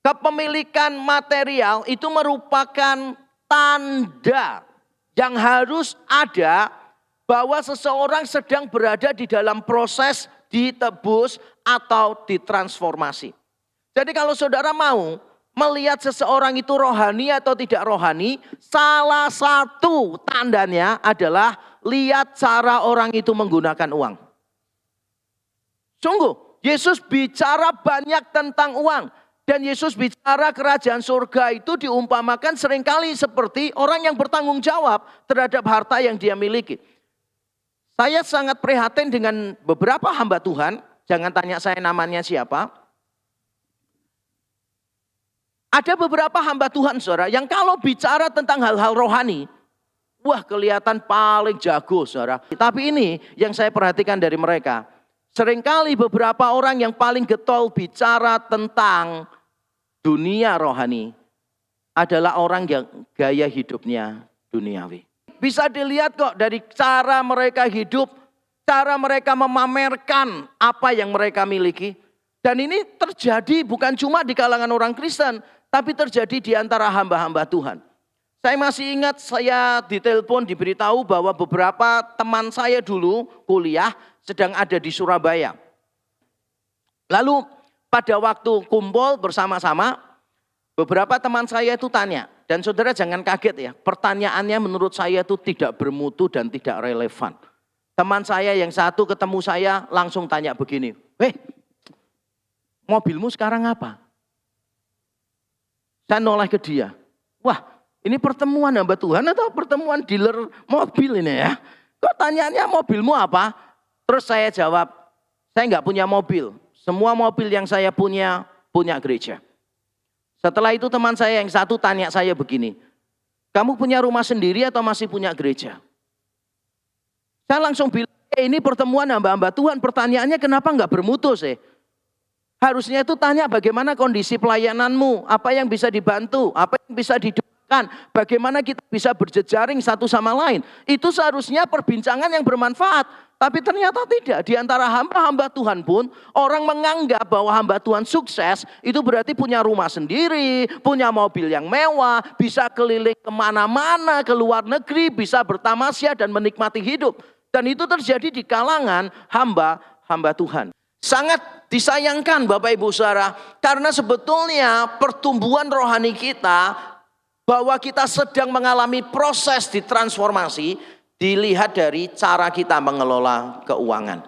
Kepemilikan material itu merupakan tanda yang harus ada bahwa seseorang sedang berada di dalam proses ditebus atau ditransformasi. Jadi kalau saudara mau melihat seseorang itu rohani atau tidak rohani, salah satu tandanya adalah lihat cara orang itu menggunakan uang. Sungguh, Yesus bicara banyak tentang uang. Dan Yesus bicara kerajaan surga itu diumpamakan seringkali seperti orang yang bertanggung jawab terhadap harta yang dia miliki. Saya sangat prihatin dengan beberapa hamba Tuhan, jangan tanya saya namanya siapa. Ada beberapa hamba Tuhan saudara yang kalau bicara tentang hal-hal rohani, wah kelihatan paling jago saudara. Tapi ini yang saya perhatikan dari mereka. Seringkali beberapa orang yang paling getol bicara tentang dunia rohani adalah orang yang gaya hidupnya duniawi. Bisa dilihat kok dari cara mereka hidup, cara mereka memamerkan apa yang mereka miliki. Dan ini terjadi bukan cuma di kalangan orang Kristen, tapi terjadi di antara hamba-hamba Tuhan. Saya masih ingat saya ditelepon diberitahu bahwa beberapa teman saya dulu kuliah sedang ada di Surabaya. Lalu pada waktu kumpul bersama-sama, beberapa teman saya itu tanya. Dan saudara jangan kaget ya, pertanyaannya menurut saya itu tidak bermutu dan tidak relevan. Teman saya yang satu ketemu saya langsung tanya begini, mobilmu sekarang apa? Saya noleh ke dia, wah ini pertemuan hamba Tuhan atau pertemuan dealer mobil ini ya? Kok tanyaannya mobilmu apa? Terus saya jawab, saya nggak punya mobil. Semua mobil yang saya punya gereja. Setelah itu teman saya yang satu tanya saya begini, kamu punya rumah sendiri atau masih punya gereja? Saya langsung bilang, ini pertemuan hamba-hamba Tuhan, pertanyaannya kenapa nggak bermutu sih? Harusnya itu tanya bagaimana kondisi pelayananmu, apa yang bisa dibantu, apa yang bisa didoakan, bagaimana kita bisa berjejaring satu sama lain. Itu seharusnya perbincangan yang bermanfaat. Tapi ternyata tidak. Di antara hamba-hamba Tuhan pun orang menganggap bahwa hamba Tuhan sukses itu berarti punya rumah sendiri, punya mobil yang mewah, bisa keliling kemana-mana, ke luar negeri, bisa bertamasya dan menikmati hidup. Dan itu terjadi di kalangan hamba Tuhan. Sangat disayangkan Bapak Ibu Saudara, karena sebetulnya pertumbuhan rohani kita, bahwa kita sedang mengalami proses ditransformasi, dilihat dari cara kita mengelola keuangan.